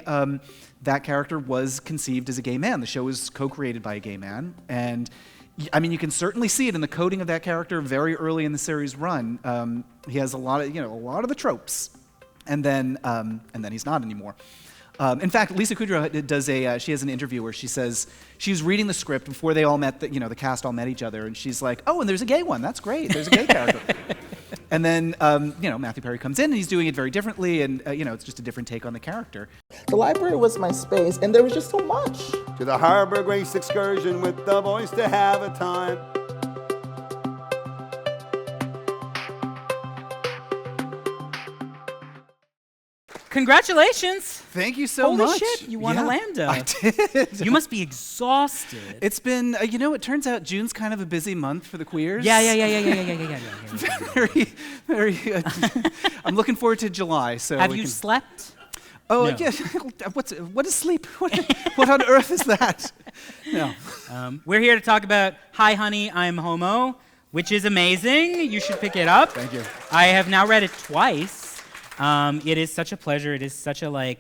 that character was conceived as a gay man. The show was co-created by a gay man, and I mean, you can certainly see it in the coding of that character very early in the series run. He has a lot of the tropes, and then he's not anymore. In fact, Lisa Kudrow does she has an interview where she says she was reading the script before they all met, the cast all met each other, and she's like, oh, and there's a gay one. That's great. There's a gay character. And then, Matthew Perry comes in, and he's doing it very differently, and, it's just a different take on the character. The library was my space, and there was just so much. To the Harbor Grace excursion with the boys to have a time. Congratulations! Thank you so Holy much. Shit, you won a Lambda. I did. You must be exhausted. It's been, it turns out June's kind of a busy month for the queers. Yeah. Very, very. I'm looking forward to July. So Have you slept? Oh, No. yeah. What is sleep? What on earth is that? No. We're here to talk about Hi Honey, I'm Homo, which is amazing. You should pick it up. Thank you. I have now read it twice. It is such a pleasure. It is such a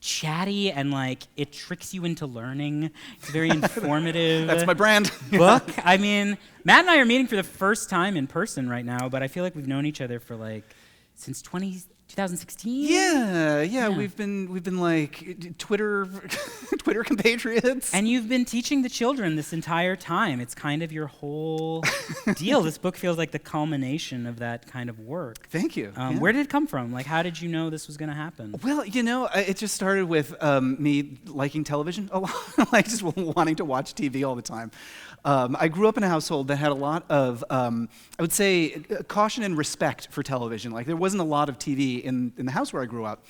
chatty and it tricks you into learning. It's very informative. That's my brand. Book. I mean, Matt and I are meeting for the first time in person right now, but I feel like we've known each other for since 2016. Yeah. We've been Twitter compatriots. And you've been teaching the children this entire time. It's kind of your whole deal. This book feels like the culmination of that kind of work. Thank you. Where did it come from? How did you know this was going to happen? Well, it just started with me liking television a lot, just wanting to watch TV all the time. I grew up in a household that had a lot of, I would say, caution and respect for television. There wasn't a lot of TV in the house where I grew up.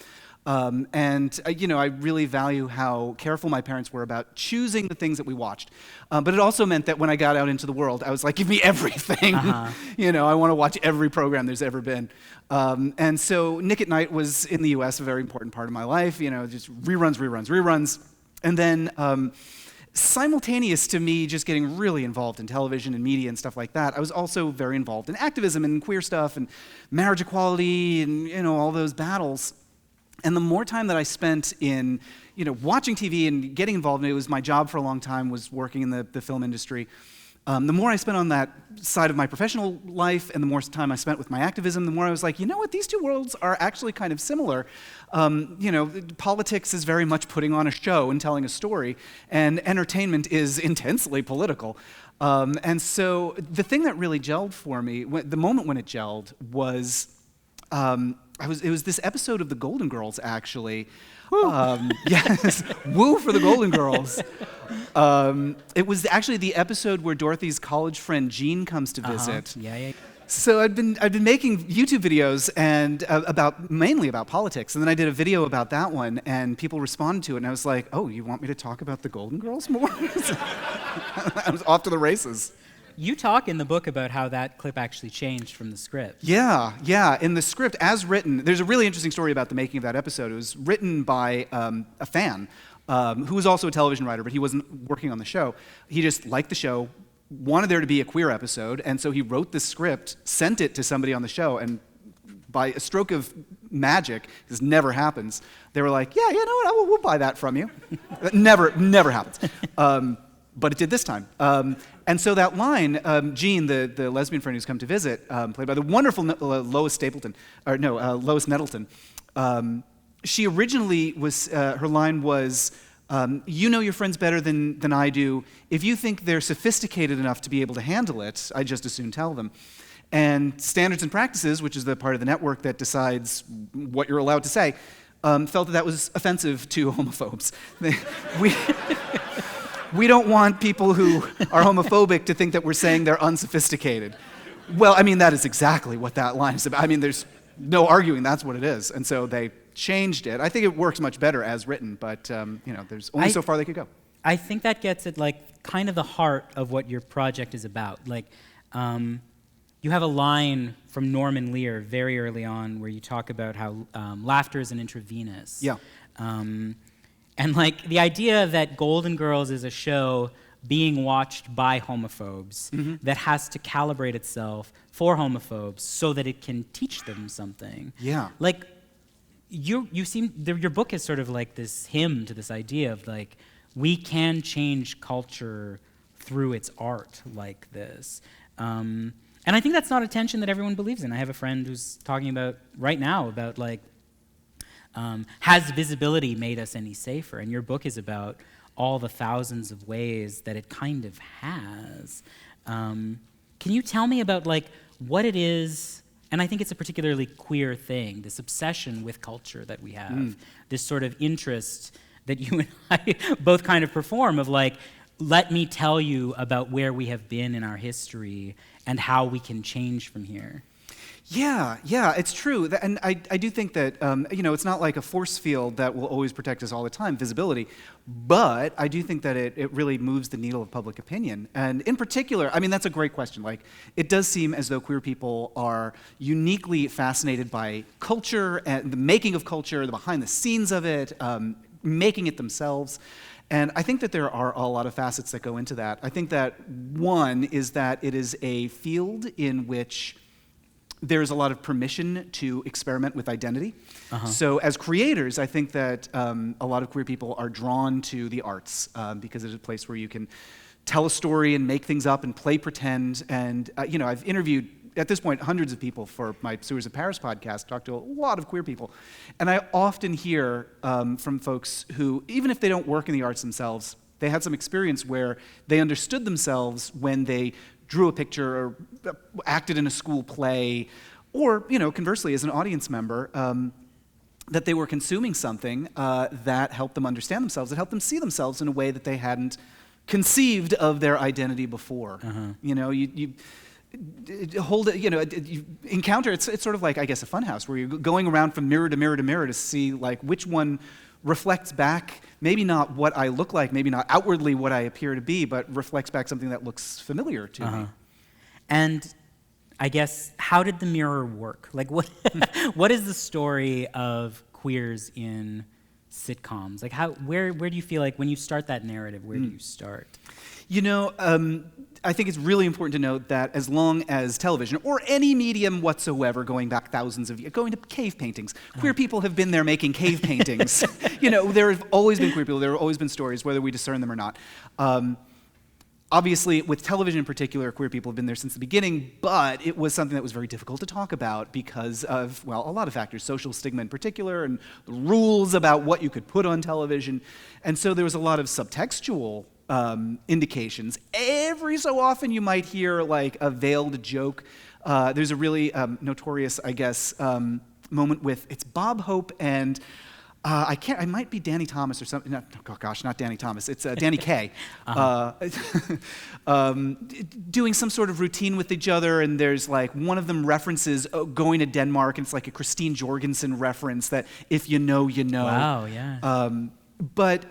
I really value how careful my parents were about choosing the things that we watched. But it also meant that when I got out into the world, I was like, give me everything. I want to watch every program there's ever been. And so Nick at Night was, in the US, a very important part of my life. Just reruns. And then simultaneous to me just getting really involved in television and media and stuff like that, I was also very involved in activism and queer stuff and marriage equality and, all those battles. And the more time that I spent in, watching TV and getting involved in it, was my job for a long time, was working in the film industry. The more I spent on that side of my professional life and the more time I spent with my activism, the more I was like, these two worlds are actually kind of similar. Politics is very much putting on a show and telling a story, and entertainment is intensely political. And so the thing that really gelled for me, the moment when it gelled was, it was this episode of The Golden Girls, actually. Yes, woo for The Golden Girls. It was actually the episode where Dorothy's college friend Jean comes to visit. Yeah. So I'd been making YouTube videos and mainly about politics, and then I did a video about that one, and people responded to it, and I was like, oh, you want me to talk about The Golden Girls more? I was off to the races. You talk in the book about how that clip actually changed from the script. Yeah. In the script, as written, there's a really interesting story about the making of that episode. It was written by a fan who was also a television writer, but he wasn't working on the show. He just liked the show, wanted there to be a queer episode, and so he wrote the script, sent it to somebody on the show, and by a stroke of magic, this never happens, they were like, yeah, you know what, we'll buy that from you. Never happens. But it did this time. And so that line, Jean, the lesbian friend who's come to visit, played by the wonderful Lois Nettleton, she originally was, her line was, you know your friends better than I do. If you think they're sophisticated enough to be able to handle it, I just as soon tell them. And Standards and Practices, which is the part of the network that decides what you're allowed to say, felt that was offensive to homophobes. We don't want people who are homophobic to think that we're saying they're unsophisticated. Well, I mean, that is exactly what that line is about. I mean, there's no arguing that's what it is. And so they changed it. I think it works much better as written, but there's only so far they could go. I think that gets at kind of the heart of what your project is about. You have a line from Norman Lear very early on where you talk about how laughter is an intravenous. Yeah. And the idea that Golden Girls is a show being watched by homophobes that has to calibrate itself for homophobes so that it can teach them something. Yeah. your book is sort of like this hymn to this idea of like we can change culture through its art like this. And I think that's not a tension that everyone believes in. I have a friend who's talking about right now about like, has visibility made us any safer? And your book is about all the thousands of ways that it kind of has. Can you tell me about like what it is? And I think it's a particularly queer thing, this obsession with culture that we have, this sort of interest that you and I both kind of perform of like, let me tell you about where we have been in our history and how we can change from here. Yeah, it's true. And I do think that, it's not like a force field that will always protect us all the time, visibility, but I do think that it really moves the needle of public opinion. And in particular, I mean, that's a great question. Like, it does seem as though queer people are uniquely fascinated by culture and the making of culture, the behind the scenes of it, making it themselves. And I think that there are a lot of facets that go into that. I think that one is that it is a field in which there's a lot of permission to experiment with identity. So as creators, I think that a lot of queer people are drawn to the arts because it's a place where you can tell a story and make things up and play pretend. And I've interviewed, at this point, hundreds of people for my Sewers of Paris podcast, talked to a lot of queer people. And I often hear from folks who, even if they don't work in the arts themselves, they had some experience where they understood themselves when they drew a picture or acted in a school play, or, conversely, as an audience member, that they were consuming something that helped them understand themselves, that helped them see themselves in a way that they hadn't conceived of their identity before. You hold it, you encounter, it's sort of like, I guess, a funhouse where you're going around from mirror to mirror to mirror to see like which one reflects back, maybe not what I look like, maybe not outwardly what I appear to be, but reflects back something that looks familiar to me. And I guess, how did the mirror work? Like, what is the story of queers in sitcoms? Like, where do you feel like when you start that narrative, where do you start? I think it's really important to note that as long as television, or any medium whatsoever, going back thousands of years, going to cave paintings, queer people have been there making cave paintings. There have always been queer people, there have always been stories, whether we discern them or not. Obviously, with television in particular, queer people have been there since the beginning, but it was something that was very difficult to talk about because of, well, a lot of factors, social stigma in particular, and the rules about what you could put on television. And so there was a lot of subtextual indications. Every so often you might hear like a veiled joke. There's a really notorious, I guess, moment with, it's Bob Hope and I might be Danny Thomas or something. Not Danny Thomas. It's Danny Kaye. Doing some sort of routine with each other, and there's like one of them references going to Denmark, and it's like a Christine Jorgensen reference that if you know, you know. Wow, yeah. But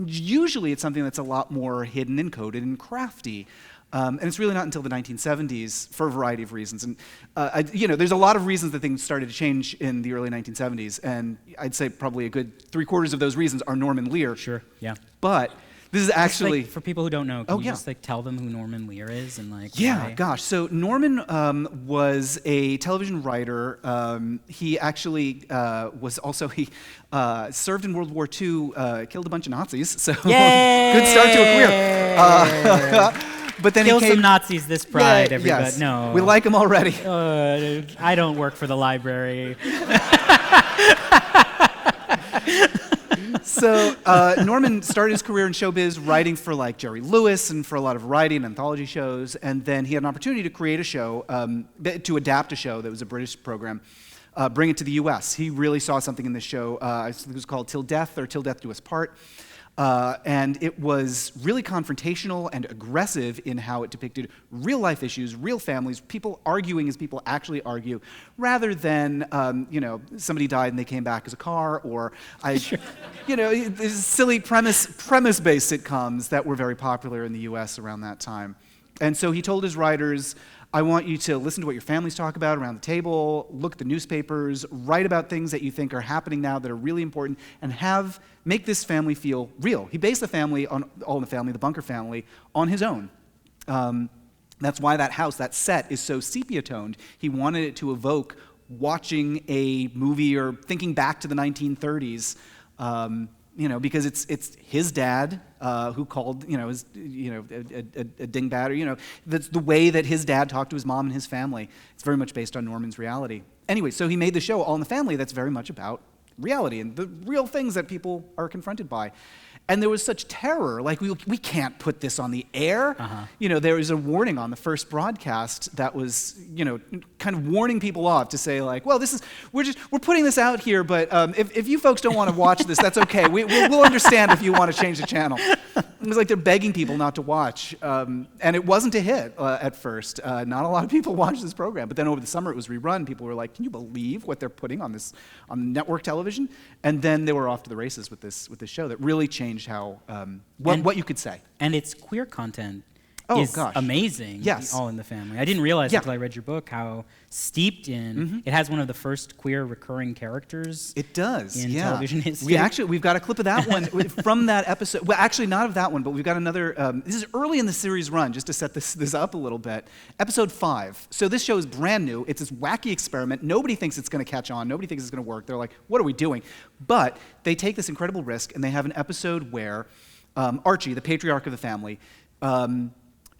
usually it's something that's a lot more hidden and coded and crafty. And it's really not until the 1970s, for a variety of reasons. And there's a lot of reasons that things started to change in the early 1970s, and I'd say probably a good 3/4 of those reasons are Norman Lear. Sure, yeah. But this is actually... for people who don't know, can you just like tell them who Norman Lear is and like Yeah, why? gosh. So Norman was a television writer. He actually was also, he served in World War II, killed a bunch of Nazis. So good start to a career. But then Kill he came, some Nazis, this pride, everybody. Yes. No. We like him already. I don't work for the library. So Norman started his career in showbiz writing for like Jerry Lewis and for a lot of variety and anthology shows, and then he had an opportunity to create a show, to adapt a show that was a British program, bring it to the US. He really saw something in this show. I think it was called Till Death or Till Death Do Us Part. And it was really confrontational and aggressive in how it depicted real life issues, real families, people arguing as people actually argue, rather than, somebody died and they came back as a car, or, these silly premise-based sitcoms that were very popular in the US around that time. And so he told his writers, I want you to listen to what your families talk about around the table, look at the newspapers, write about things that you think are happening now that are really important, and make this family feel real. He based the family on All in the Family, the Bunker family, on his own. That's why that house, that set, is so sepia-toned. He wanted it to evoke watching a movie or thinking back to the 1930s. Because it's his dad who called, is, a dingbat, or, that's the way that his dad talked to his mom and his family. It's very much based on Norman's reality. Anyway, so he made the show All in the Family that's very much about reality and the real things that people are confronted by. And there was such terror, like we can't put this on the air. There was a warning on the first broadcast that was, kind of warning people off to say like, well, we're putting this out here, but if you folks don't want to watch this, that's okay. We'll understand if you want to change the channel. It was like they're begging people not to watch, and it wasn't a hit at first. Not a lot of people watched this program, but then over the summer it was rerun. People were like, can you believe what they're putting on network television? And then they were off to the races with this show that really changed how what you could say. And its queer content Oh, is gosh. amazing. Yes. All in the Family. I didn't realize Yeah. until I read your book how steeped in it has one of the first queer recurring characters. It does, in yeah. television history. We've got a clip of that one from that episode. Well, actually, not of that one, but we've got another. This is early in the series run, just to set this up a little bit. Episode 5. So this show is brand new. It's this wacky experiment. Nobody thinks it's going to catch on. Nobody thinks it's going to work. They're like, what are we doing? But they take this incredible risk, and they have an episode where Archie, the patriarch of the family,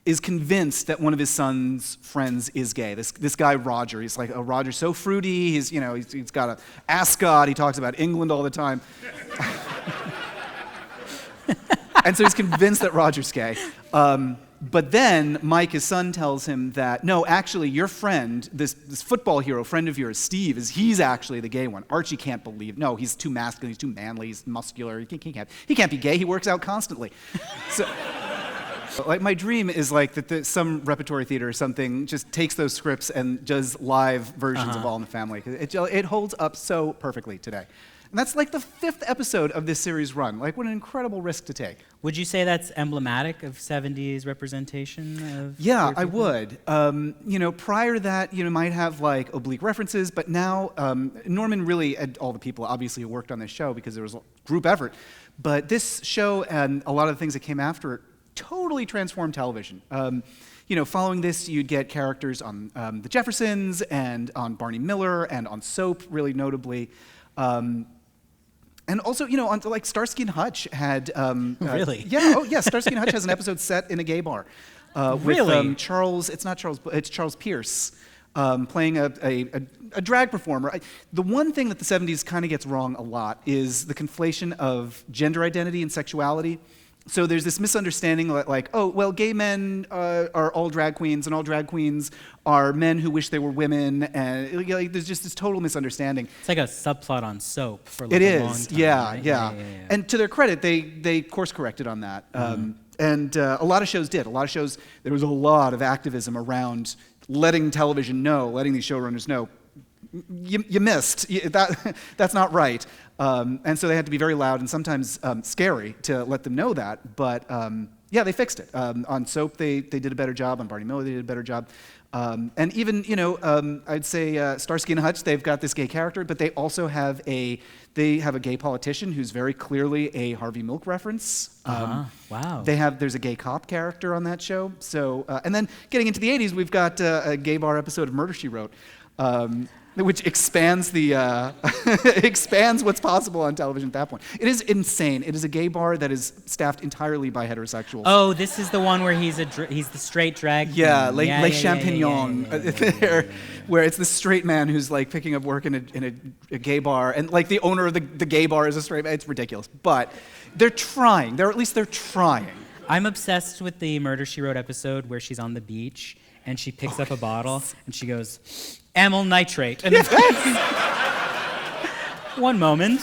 is convinced that one of his son's friends is gay. This guy Roger, he's like, oh, Roger's so fruity. He's got an ascot. He talks about England all the time. And so he's convinced that Roger's gay. But then Mike, his son, tells him that, no, actually, your friend, this football hero friend of yours, Steve, he's actually the gay one. Archie can't believe. No, he's too masculine. He's too manly. He's muscular. He can't be gay. He works out constantly. So. Like my dream is like that some repertory theater or something just takes those scripts and does live versions of All in the Family. It holds up so perfectly today. And that's like the 5th episode of this series run. Like, what an incredible risk to take. Would you say that's emblematic of 70s representation of Yeah, queer I people? would. Prior to that, might have like oblique references, but now Norman really, and all the people obviously who worked on this show because there was a group effort, but this show and a lot of the things that came after it totally transformed television. Following this, you'd get characters on The Jeffersons and on Barney Miller and on Soap, really notably. And also, on like Starsky and Hutch had... Really? Starsky and Hutch has an episode set in a gay bar. Really? With it's Charles Pierce playing a drag performer. The one thing that the 70s kind of gets wrong a lot is the conflation of gender identity and sexuality. So there's this misunderstanding like, oh, well, gay men are all drag queens, and all drag queens are men who wish they were women, and there's just this total misunderstanding. It's like a subplot on Soap for like a long time. Right? Yeah. And to their credit, they course corrected on that. And a lot of shows did. There was a lot of activism around letting television know, letting these showrunners know, you missed. That's not right. And so they had to be very loud and sometimes scary to let them know that. But they fixed it. On Soap, they did a better job. On Barney Miller, they did a better job. And even, I'd say Starsky and Hutch, they've got this gay character, but they also have a gay politician who's very clearly a Harvey Milk reference. Wow. There's a gay cop character on that show. So, and then getting into the 80s, we've got a gay bar episode of Murder, She Wrote. Which expands expands what's possible on television at that point. It is insane. It is a gay bar that is staffed entirely by heterosexuals. Oh, this is the one where he's the straight drag queen. Yeah, Les Champignons, where it's the straight man who's like picking up work in a gay bar, and like the owner of the gay bar is a straight man. It's ridiculous, but they're trying. They're trying. I'm obsessed with the Murder, She Wrote episode where she's on the beach and she picks up a bottle and she goes, amyl nitrate. And one moment.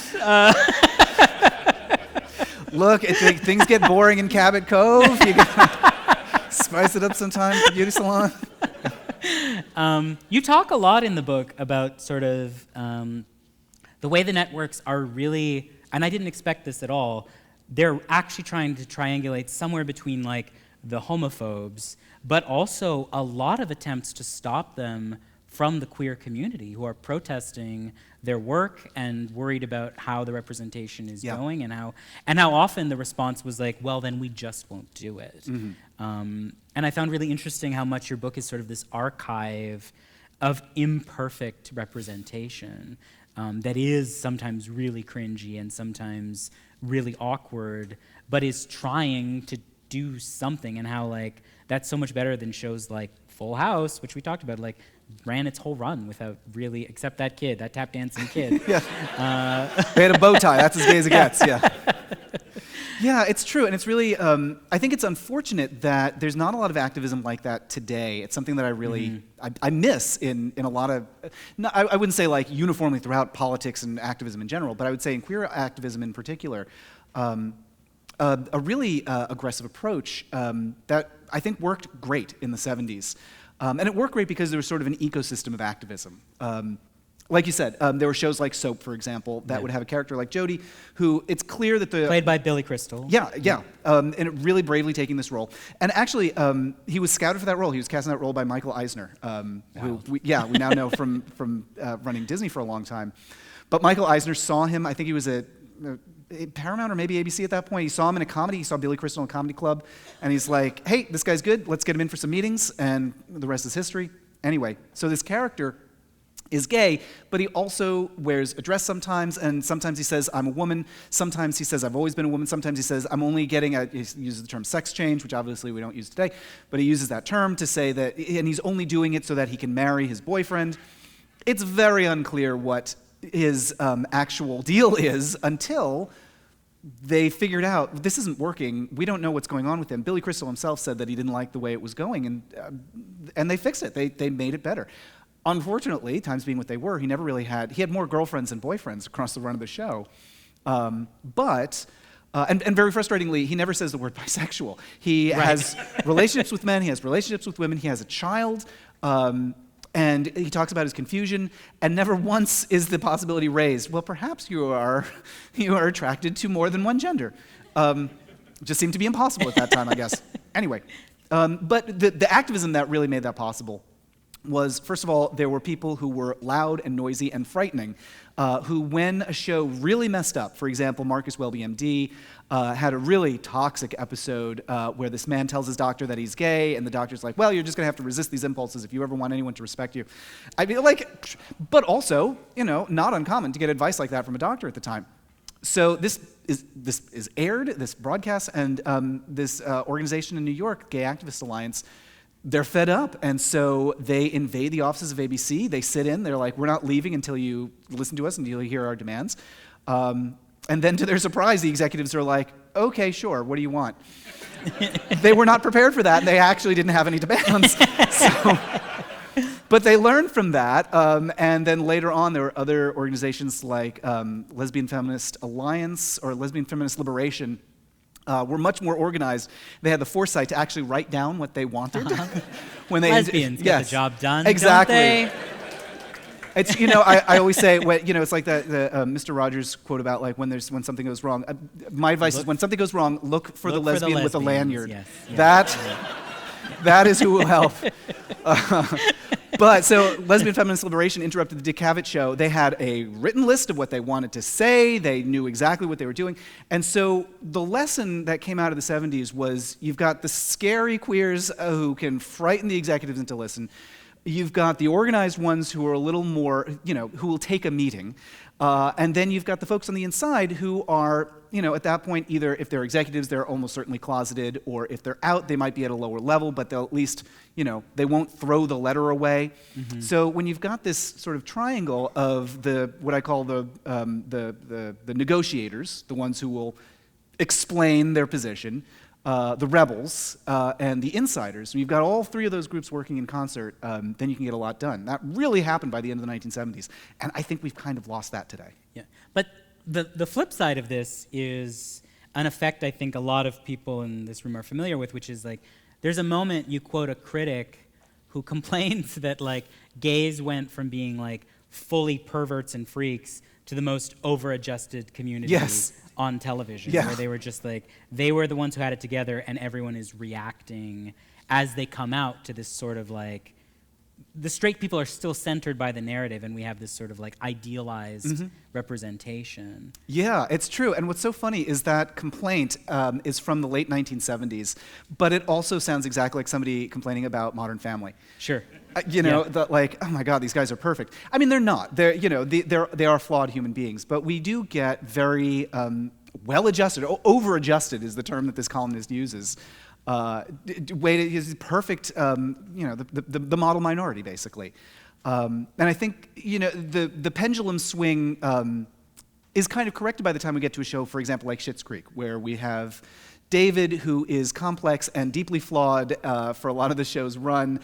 Look, things get boring in Cabot Cove. You gotta spice it up sometime at the beauty salon. You talk a lot in the book about sort of the way the networks are really, and I didn't expect this at all, they're actually trying to triangulate somewhere between like the homophobes, but also a lot of attempts to stop them from the queer community who are protesting their work and worried about how the representation is going, and how often the response was like, well, then we just won't do it. And I found really interesting how much your book is sort of this archive of imperfect representation that is sometimes really cringy and sometimes really awkward, but is trying to do something, and how like that's so much better than shows like Full House, which we talked about, like ran its whole run without really, except that kid, that tap dancing kid. Yeah. They had a bow tie. That's as gay as it gets. Yeah. Yeah, it's true, and it's really. I think it's unfortunate that there's not a lot of activism like that today. It's something that I really I miss in a lot of. No, I wouldn't say like uniformly throughout politics and activism in general, but I would say in queer activism in particular. A really aggressive approach that I think worked great in the 70s. And it worked great because there was sort of an ecosystem of activism. Like you said, there were shows like Soap, for example, that would have a character like Jody, who it's clear that Played by Billy Crystal. Yeah. And really bravely taking this role. And actually, he was scouted for that role. He was cast in that role by Michael Eisner, who we now know from running Disney for a long time. But Michael Eisner saw him, I think he was at Paramount or maybe ABC at that point. He saw him in a comedy. He saw Billy Crystal in a comedy club. And he's like, hey, this guy's good. Let's get him in for some meetings. And the rest is history. Anyway, so this character is gay, but he also wears a dress sometimes, and sometimes he says, I'm a woman. Sometimes he says, I've always been a woman. Sometimes he says, I'm only getting he uses the term sex change, which obviously we don't use today, but he uses that term to say that, and he's only doing it so that he can marry his boyfriend. It's very unclear what his actual deal is until they figured out, this isn't working. We don't know what's going on with him. Billy Crystal himself said that he didn't like the way it was going, and they fixed it. They made it better. Unfortunately, times being what they were, he had more girlfriends than boyfriends across the run of the show. And very frustratingly, he never says the word bisexual. He has relationships with men, he has relationships with women, he has a child, and he talks about his confusion, and never once is the possibility raised, well, perhaps you are attracted to more than one gender. Just seemed to be impossible at that time, I guess. Anyway, but the activism that really made that possible was, first of all, there were people who were loud and noisy and frightening, who, when a show really messed up, for example, Marcus Welby, MD, had a really toxic episode where this man tells his doctor that he's gay, and the doctor's like, well, you're just going to have to resist these impulses if you ever want anyone to respect you. I mean, but also, not uncommon to get advice like that from a doctor at the time. So this is aired, this broadcast, and this organization in New York, Gay Activist Alliance, they're fed up, and so they invade the offices of ABC. They sit in. They're like, we're not leaving until you listen to us, until you hear our demands. And then, to their surprise, the executives are like, okay, sure, what do you want? They were not prepared for that, and they actually didn't have any demands. But they learned from that, and then later on, there were other organizations like Lesbian Feminist Alliance or Lesbian Feminist Liberation, were much more organized. They had the foresight to actually write down what they wanted. When they Lesbians get the job done, exactly. Don't they? It's I always say it's like the Mr. Rogers quote about like when something goes wrong. My advice is when something goes wrong, look for the lesbian with a lanyard. Yes. That is who will help. But so Lesbian Feminist Liberation interrupted the Dick Cavett show. They had a written list of what they wanted to say. They knew exactly what they were doing. And so the lesson that came out of the 70s was you've got the scary queers who can frighten the executives into listen. You've got the organized ones who are a little more, who will take a meeting. And then you've got the folks on the inside who are, at that point, either if they're executives, they're almost certainly closeted, or if they're out, they might be at a lower level, but they'll at least, they won't throw the letter away. Mm-hmm. So when you've got this sort of triangle of what I call the negotiators, the ones who will explain their position, the rebels, and the insiders. When you've got all three of those groups working in concert, then you can get a lot done. That really happened by the end of the 1970s, and I think we've kind of lost that today. Yeah, but the flip side of this is an effect I think a lot of people in this room are familiar with, which is like, there's a moment you quote a critic who complains that like gays went from being like fully perverts and freaks to the most over-adjusted community. Yes. On television, yeah. Where they were just like, they were the ones who had it together, and everyone is reacting as they come out to this sort of like the straight people are still centered by the narrative, and we have this sort of like idealized representation. Yeah, it's true. And what's so funny is that complaint is from the late 1970s, but it also sounds exactly like somebody complaining about Modern Family. Sure. Like, oh my God, these guys are perfect. I mean, they're not. They are flawed human beings, but we do get very well-adjusted, over-adjusted is the term that this columnist uses. Is perfect, the model minority, basically. And I think, the pendulum swing is kind of corrected by the time we get to a show, for example, like Schitt's Creek, where we have David, who is complex and deeply flawed for a lot of the show's run,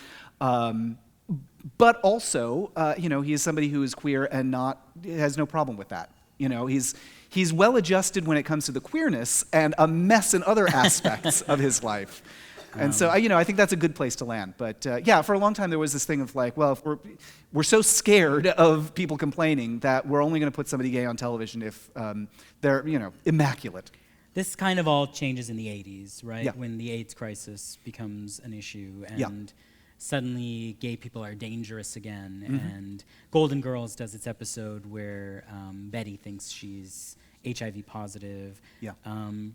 but also, he is somebody who is queer and has no problem with that. He's well-adjusted when it comes to the queerness and a mess in other aspects of his life. And so, I think that's a good place to land. But for a long time there was this thing of like, well, if we're so scared of people complaining that we're only going to put somebody gay on television if they're, immaculate. This kind of all changes in the 80s, right? Yeah. When the AIDS crisis becomes an issue, and suddenly gay people are dangerous again. And Golden Girls does its episode where Betty thinks she's HIV positive. Yeah. And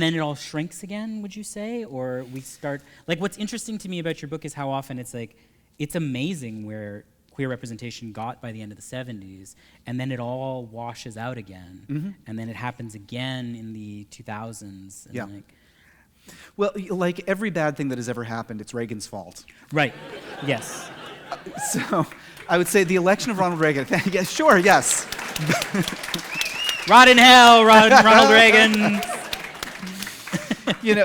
then it all shrinks again, would you say? Or we start, like, what's interesting to me about your book is how often it's amazing where queer representation got by the end of the 70s, and then it all washes out again. And then it happens again in the 2000s. And Yeah. Well, like every bad thing that has ever happened, it's Reagan's fault. Right, yes. So I would say the election of Ronald Reagan, yeah, sure, yes. Rot in hell, Ronald Reagan.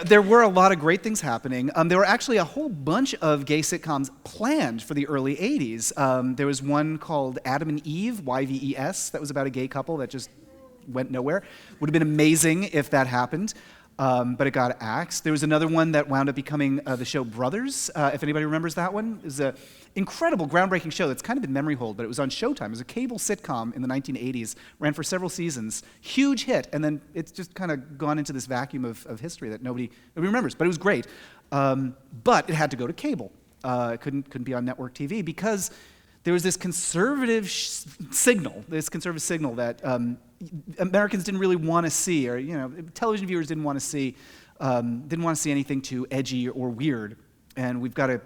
There were a lot of great things happening. There were actually a whole bunch of gay sitcoms planned for the early 80s. There was one called Adam and Eve, YVES, that was about a gay couple that just went nowhere. Would have been amazing if that happened. But it got axed. There was another one that wound up becoming the show Brothers, if anybody remembers that one. It was an incredible, groundbreaking show that's kind of been memory hold, but it was on Showtime. It was a cable sitcom in the 1980s, ran for several seasons, huge hit, and then it's just kind of gone into this vacuum of history that nobody remembers, but it was great. But it had to go to cable. It couldn't be on network TV because there was this conservative signal that Americans didn't really want to see, or television viewers didn't want to see anything too edgy or weird, and we've got to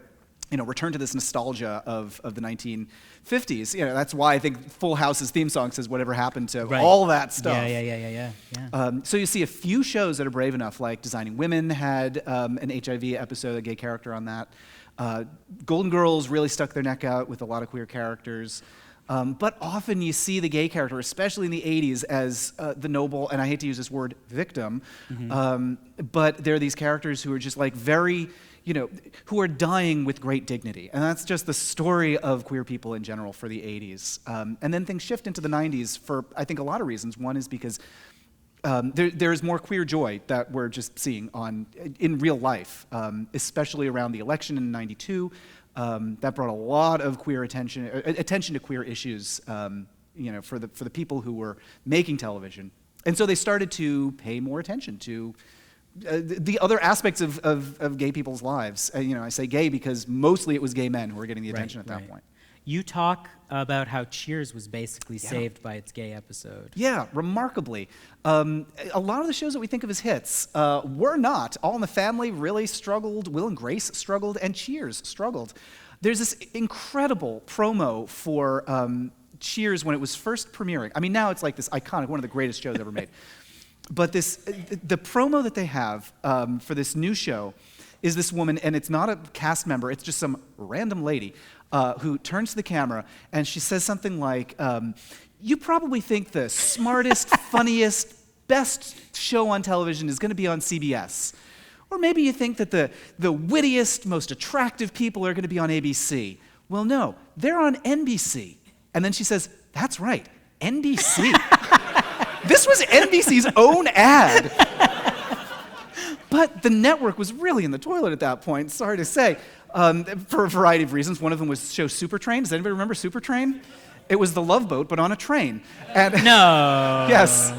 return to this nostalgia of the 1950s. That's why I think Full House's theme song says "Whatever happened to all that stuff." Yeah. So you see a few shows that are brave enough, like Designing Women had an HIV episode, a gay character on that. Golden Girls really stuck their neck out with a lot of queer characters. But often you see the gay character, especially in the 80s, as the noble, and I hate to use this word, victim, but there are these characters who are just like very, who are dying with great dignity. And that's just the story of queer people in general for the 80s. And then things shift into the 90s for, I think, a lot of reasons. One is because there is more queer joy that we're just seeing in real life, especially around the election in '92. That brought a lot of queer attention to queer issues, for the people who were making television, and so they started to pay more attention to the other aspects of gay people's lives. I say gay because mostly it was gay men who were getting the attention at that point. You talk about how Cheers was basically saved by its gay episode. Yeah, remarkably. A lot of the shows that we think of as hits were not. All in the Family really struggled, Will and Grace struggled, and Cheers struggled. There's this incredible promo for Cheers when it was first premiering. I mean, now it's like this iconic, one of the greatest shows ever made. But the promo that they have for this new show is this woman, and it's not a cast member, it's just some random lady who turns to the camera and she says something like, you probably think the smartest, funniest, best show on television is going to be on CBS. Or maybe you think that the wittiest, most attractive people are going to be on ABC. Well, no, they're on NBC. And then she says, that's right, NBC. This was NBC's own ad. But the network was really in the toilet at that point, sorry to say, for a variety of reasons. One of them was the show Super Train. Does anybody remember Super Train? It was the Love Boat, but on a train. And No. Yes.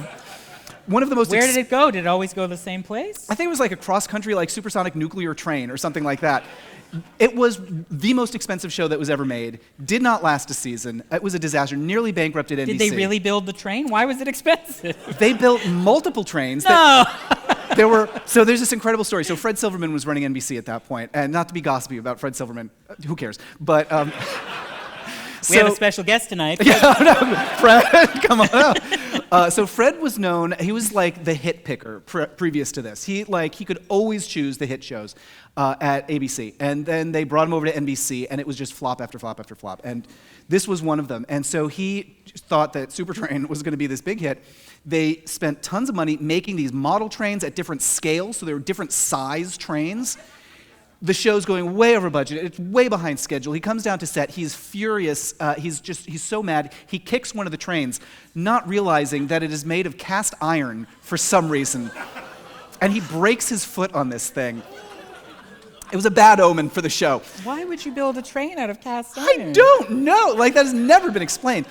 One of the most. Where did it go? Did it always go the same place? I think it was like a cross-country, like supersonic nuclear train or something like that. It was the most expensive show that was ever made. Did not last a season. It was a disaster. Nearly bankrupted NBC. Did they really build the train? Why was it expensive? They built multiple trains. No. So there's this incredible story. So Fred Silverman was running NBC at that point, and not to be gossipy about Fred Silverman, who cares? But We have a special guest tonight. Fred, come on out. So Fred was known. He was like the hit picker previous to this. He could always choose the hit shows at ABC, and then they brought him over to NBC, and it was just flop after flop after flop. And this was one of them. And so he thought that Supertrain was going to be this big hit. They spent tons of money making these model trains at different scales, so they were different size trains. The show's going way over budget. It's way behind schedule. He comes down to set. He's furious. He's so mad. He kicks one of the trains, not realizing that it is made of cast iron for some reason. And he breaks his foot on this thing. It was a bad omen for the show. Why would you build a train out of cast iron? I don't know. Like, that has never been explained.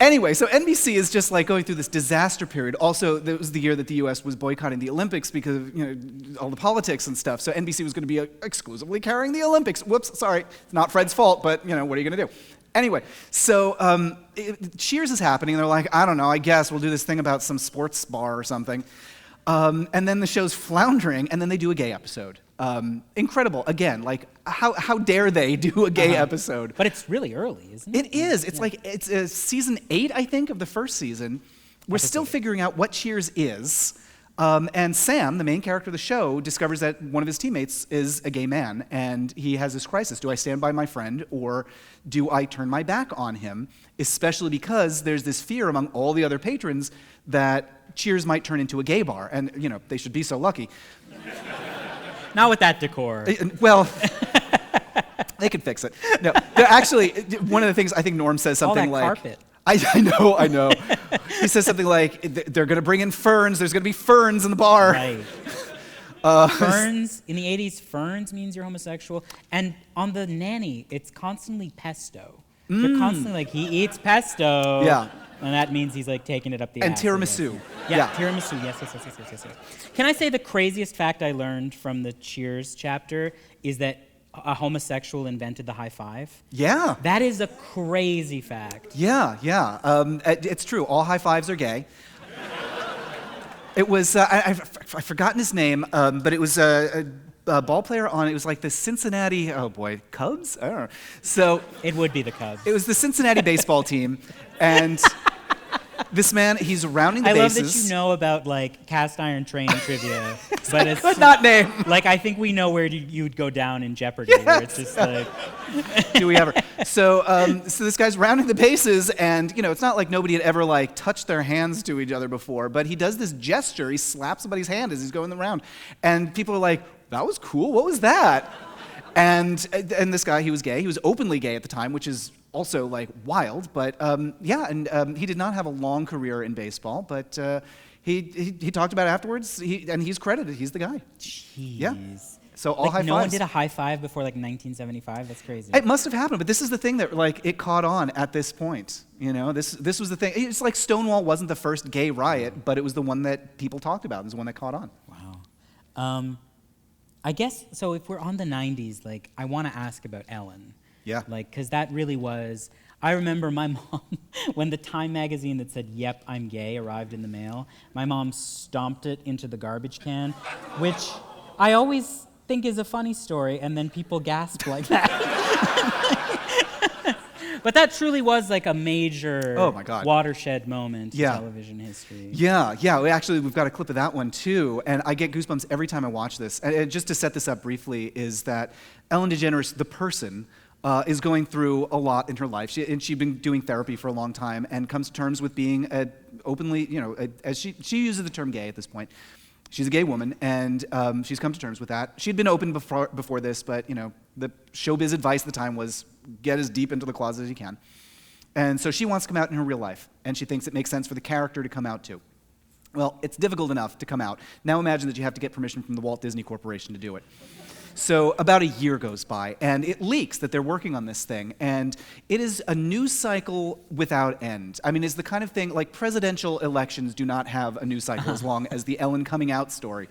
Anyway, so NBC is just like going through this disaster period. Also, that was the year that the U.S. was boycotting the Olympics because of all the politics and stuff. So NBC was going to be exclusively carrying the Olympics. Whoops, sorry, it's not Fred's fault, but what are you going to do? Anyway, so Cheers is happening. And they're like, I don't know. I guess we'll do this thing about some sports bar or something. And then the show's floundering, and then they do a gay episode. Incredible. Again, like, how dare they do a gay episode? But it's really early, isn't it? It is. It's like, it's season 8, I think, of the first season. We're still figuring out what Cheers is. And Sam, the main character of the show, discovers that one of his teammates is a gay man, and he has this crisis. Do I stand by my friend, or do I turn my back on him? Especially because there's this fear among all the other patrons that Cheers might turn into a gay bar, and, they should be so lucky. Not with that decor. Well, they could fix it. No, actually, one of the things I think Norm says All something that like, carpet. I know. He says something like, they're going to bring in ferns. There's going to be ferns in the bar. Right. Ferns, in the 80s, ferns means you're homosexual. And on The Nanny, it's constantly pesto. They're constantly like, he eats pesto. Yeah. And that means he's like taking it up the And ass, I tiramisu. guess. Yeah. Yeah, tiramisu. Yes. Can I say the craziest fact I learned from the Cheers chapter is that a homosexual invented the high five? Yeah. That is a crazy fact. Yeah. It's true. All high fives are gay. It was, I've forgotten his name, but it was a ball player on, it was like the Cincinnati, Cubs? I don't know. So It would be the Cubs. it was the Cincinnati baseball team, and this man, he's rounding the I love bases. that you know about like cast iron train trivia, but it's But not name. like I think we know where you'd go down in Jeopardy, where it's just like Do we ever? So this guy's rounding the bases, and it's not like nobody had ever like touched their hands to each other before, but he does this gesture. He slaps somebody's hand as he's going the round, and people are like, "That was cool. What was that?" And this guy, he was gay. He was openly gay at the time, which is also like wild. But he did not have a long career in baseball, but he talked about it afterwards. And he's credited. He's the guy. jeez. Yeah. So all Like, high no one fives. did a high five before like 1975. That's crazy. It must have happened, but this is the thing that like it caught on at this point. This was the thing. It's like Stonewall wasn't the first gay riot, but it was the one that people talked about. It was the one that caught on. Wow. I guess so. If we're on the 90s, like I want to ask about Ellen. Yeah. Like, because that really was. I remember my mom when the Time magazine that said "Yep, I'm gay" arrived in the mail. My mom stomped it into the garbage can, which I always think is a funny story, and then people gasp like that. But that truly was like a major Oh, my God. watershed moment Yeah. in television history. Yeah. We've got a clip of that one too, and I get goosebumps every time I watch this. And just to set this up briefly, is that Ellen DeGeneres, the person, is going through a lot in her life. She's been doing therapy for a long time, and comes to terms with being openly, as she uses the term gay at this point. She's a gay woman, and she's come to terms with that. She'd been open before this, but the showbiz advice at the time was get as deep into the closet as you can. And so she wants to come out in her real life, and she thinks it makes sense for the character to come out too. Well, it's difficult enough to come out. Now imagine that you have to get permission from the Walt Disney Corporation to do it. So about a year goes by, and it leaks that they're working on this thing, and it is a news cycle without end. I mean, it's the kind of thing, like presidential elections do not have a news cycle as long as the Ellen coming out story.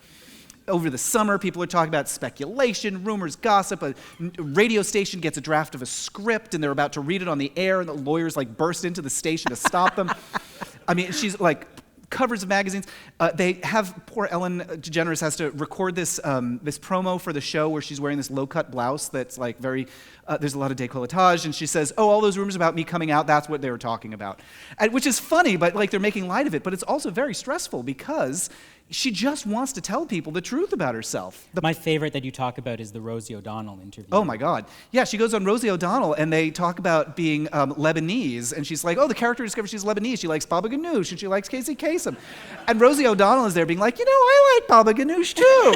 over the summer, people are talking about speculation, rumors, gossip. A radio station gets a draft of a script, and they're about to read it on the air, and the lawyers like burst into the station to stop them. I mean, she's like covers of magazines. They have poor Ellen DeGeneres has to record this this promo for the show where she's wearing this low-cut blouse that's like very. There's a lot of décolletage, and she says, "Oh, all those rumors about me coming out, that's what they were talking about," which is funny, but like they're making light of it. But it's also very stressful because she just wants to tell people the truth about herself. My favorite that you talk about is the Rosie O'Donnell interview. Oh my God. Yeah, she goes on Rosie O'Donnell and they talk about being Lebanese, and she's like, oh, the character discovers she's Lebanese. She likes Baba Ganoush and she likes Casey Kasem. And Rosie O'Donnell is there being like, I like Baba Ganoush too.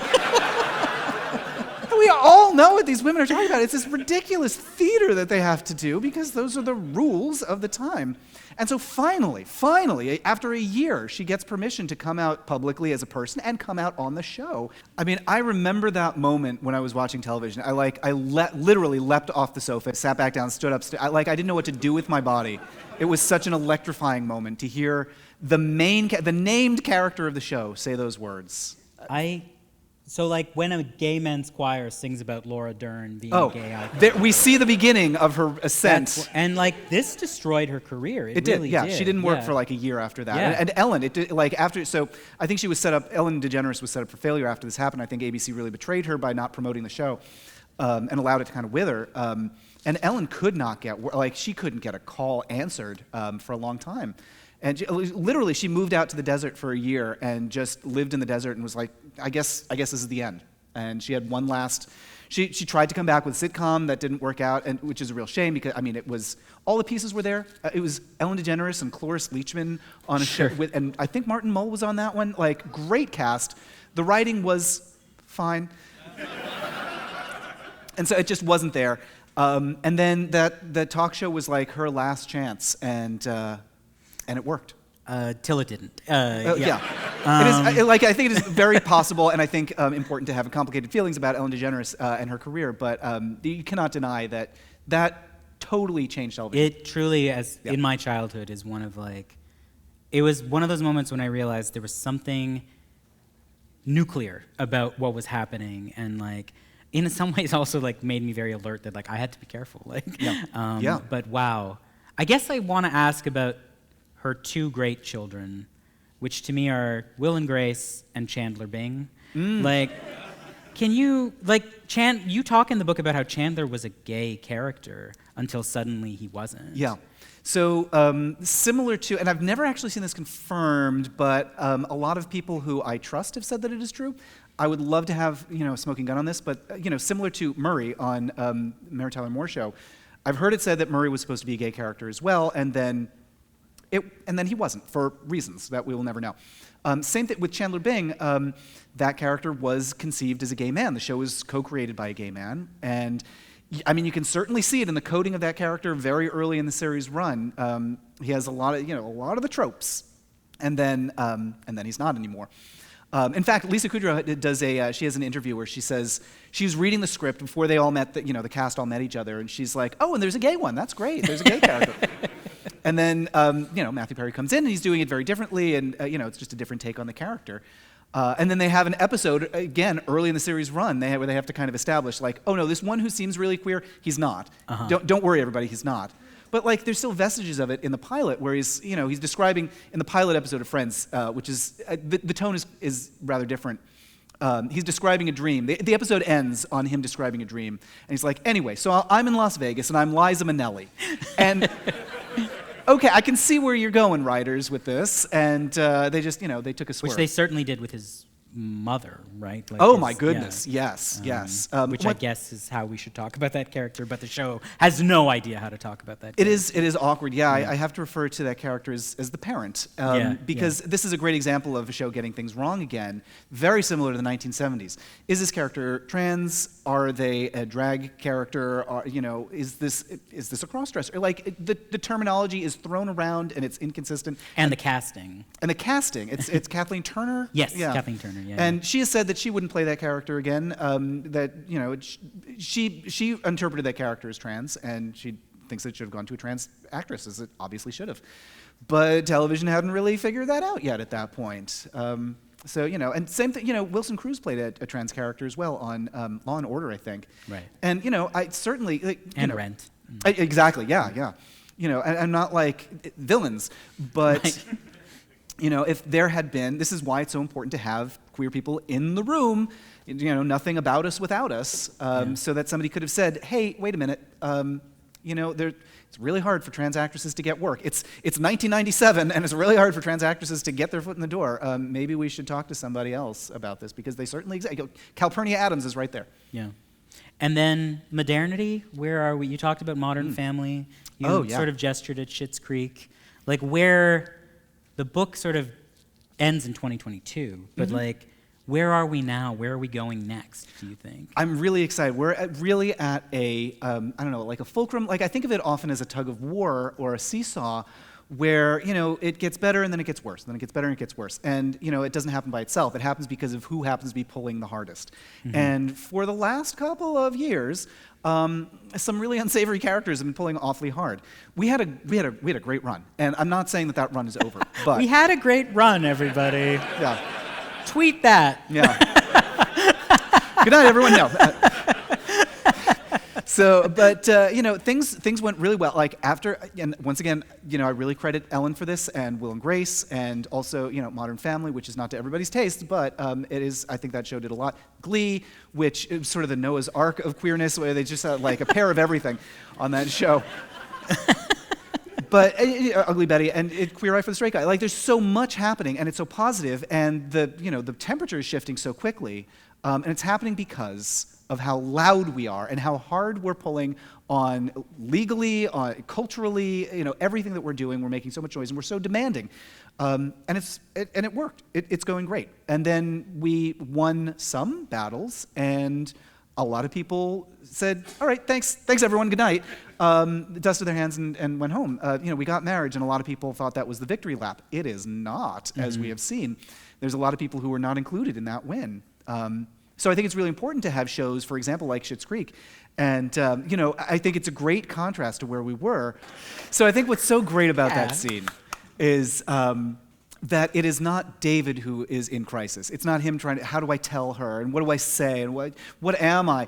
We all know what these women are talking about. It's this ridiculous theater that they have to do because those are the rules of the time. And so finally, after a year, she gets permission to come out publicly as a person and come out on the show. I mean, I remember that moment when I was watching television. I literally leapt off the sofa, sat back down, stood up. I didn't know what to do with my body. It was such an electrifying moment to hear the named character of the show say those words. So, like, when a gay men's choir sings about Laura Dern being a gay icon. We see the beginning of her ascent. And, like, this destroyed her career. It did, really yeah. did. She didn't work for, like, a year after that. Yeah. And Ellen, so I think she was set up, Ellen DeGeneres was set up for failure after this happened. I think ABC really betrayed her by not promoting the show and allowed it to kind of wither. And Ellen could not she couldn't get a call answered for a long time. And literally, she moved out to the desert for a year and just lived in the desert and was like, I guess this is the end. And she had one last. She tried to come back with a sitcom that didn't work out, and which is a real shame because it was all the pieces were there. It was Ellen DeGeneres and Cloris Leachman on a show, and I think Martin Mull was on that one. Like, great cast. The writing was fine, and so it just wasn't there. And then that talk show was like her last chance, and it worked. Till it didn't. Yeah. It is, I think it is very possible, and I think important to have complicated feelings about Ellen DeGeneres and her career, but you cannot deny that totally changed television. It truly, in my childhood, is one of it was one of those moments when I realized there was something nuclear about what was happening, and in some ways also made me very alert that I had to be careful. Yeah. But wow. I guess I want to ask about her two great children, which to me are Will and Grace and Chandler Bing. Can you, you talk in the book about how Chandler was a gay character until suddenly he wasn't. Yeah. So similar to, and I've never actually seen this confirmed, but a lot of people who I trust have said that it is true. I would love to have, a smoking gun on this, but, similar to Murray on Mary Tyler Moore Show, I've heard it said that Murray was supposed to be a gay character as well, and then he wasn't, for reasons that we will never know. Same thing with Chandler Bing. That character was conceived as a gay man. The show was co-created by a gay man, and you can certainly see it in the coding of that character very early in the series run. He has a lot of the tropes, and then he's not anymore. In fact, Lisa Kudrow does she has an interview where she says she was reading the script before they all met, the cast all met each other, and she's like, oh, and there's a gay one. That's great. There's a gay character. And then, Matthew Perry comes in, and he's doing it very differently, and, it's just a different take on the character. And then they have an episode, again, early in the series run, where they have to kind of establish, oh, no, this one who seems really queer, he's not. Don't worry, everybody, he's not. But, there's still vestiges of it in the pilot, where he's describing, in the pilot episode of Friends, which is, the tone is rather different. He's describing a dream. The episode ends on him describing a dream. And he's like, anyway, so I'm in Las Vegas, and I'm Liza Minnelli. And... okay, I can see where you're going, writers, with this, and they just, they took a swerve. Which they certainly did with his mother, right? My goodness, yes. Which I guess is how we should talk about that character, but the show has no idea how to talk about that character. It is awkward, yeah. I have to refer to that character as the parent, because this is a great example of a show getting things wrong again, very similar to the 1970s. Is this character trans? Are they a drag character? Is this a cross-dresser? The terminology is thrown around and it's inconsistent. And the casting. It's Kathleen Turner? Yes, yeah. Kathleen Turner, yeah. And she has said that she wouldn't play that character again, she interpreted that character as trans, and she thinks it should have gone to a trans actress, as it obviously should have. But television hadn't really figured that out yet at that point. So, and same thing, Wilson Cruz played a trans character as well on Law and Order, I think. Right. And, I certainly, And Rent. Exactly, yeah. I'm not like villains, but, Right. if there had been, this is why it's so important to have queer people in the room, nothing about us without us, so that somebody could have said, hey, wait a minute, it's really hard for trans actresses to get work. It's 1997, and it's really hard for trans actresses to get their foot in the door. Maybe we should talk to somebody else about this, because they certainly exist. Calpurnia Adams is right there. Yeah. And then modernity, where are we? You talked about Modern Family. You sort of gestured at Schitt's Creek. Like, where the book sort of ends in 2022, but where are we now? Where are we going next, do you think? I'm really excited. We're really at a, like a fulcrum. Like, I think of it often as a tug of war or a seesaw where, it gets better and then it gets worse, and then it gets better and it gets worse. And, it doesn't happen by itself. It happens because of who happens to be pulling the hardest. And for the last couple of years, some really unsavory characters have been pulling awfully hard. We had a great run. And I'm not saying that run is over, but. We had a great run, everybody. Yeah. Tweet that. Yeah. Good night, everyone. No. Things went really well. Like after, and once again, I really credit Ellen for this, and Will and Grace, and also, Modern Family, which is not to everybody's taste, but it is. I think that show did a lot. Glee, which is sort of the Noah's Ark of queerness, where they just had like a pair of everything on that show. But Ugly Betty and Queer Eye for the Straight Guy. Like, there's so much happening, and it's so positive, and the temperature is shifting so quickly, and it's happening because of how loud we are and how hard we're pulling on legally, culturally, everything that we're doing. We're making so much noise, and we're so demanding, and it worked. It's going great. And then we won some battles, and a lot of people said, all right, thanks everyone, good night. Dusted their hands and went home. We got marriage, and a lot of people thought that was the victory lap. It is not, as we have seen. There's a lot of people who were not included in that win. So I think it's really important to have shows, for example, like Schitt's Creek. And, I think it's a great contrast to where we were. So I think what's so great about that scene is that it is not David who is in crisis. It's not him trying to, how do I tell her, and what do I say, and what am I?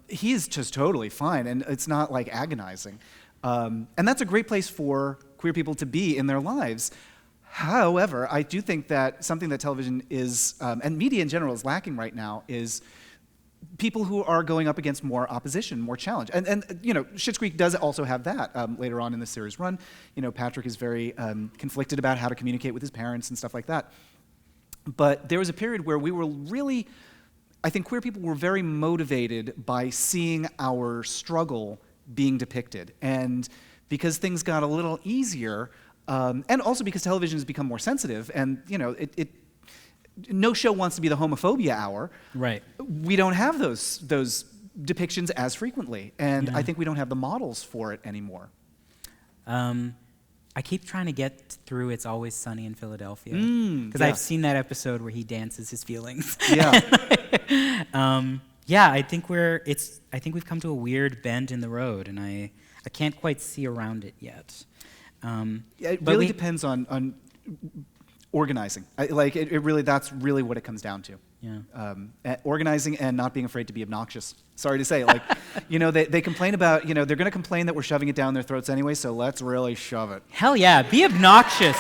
He is just totally fine, and it's not like agonizing. And that's a great place for queer people to be in their lives. However, I do think that something that television is, and media in general is lacking right now, is people who are going up against more opposition, more challenge. And Schitt's Creek does also have that later on in the series run. Patrick is very conflicted about how to communicate with his parents and stuff like that. But there was a period where we were really, I think queer people were very motivated by seeing our struggle being depicted. And because things got a little easier, and also because television has become more sensitive, and no show wants to be the homophobia hour. Right. We don't have those depictions as frequently, and I think we don't have the models for it anymore. I keep trying to get through It's Always Sunny in Philadelphia, because I've seen that episode where he dances his feelings. Yeah. I think we've come to a weird bend in the road, and I can't quite see around it yet. It really depends on organizing. That's really what it comes down to. Yeah. Organizing and not being afraid to be obnoxious. Sorry to say, they complain about, they're going to complain that we're shoving it down their throats anyway, so let's really shove it. Hell yeah, be obnoxious.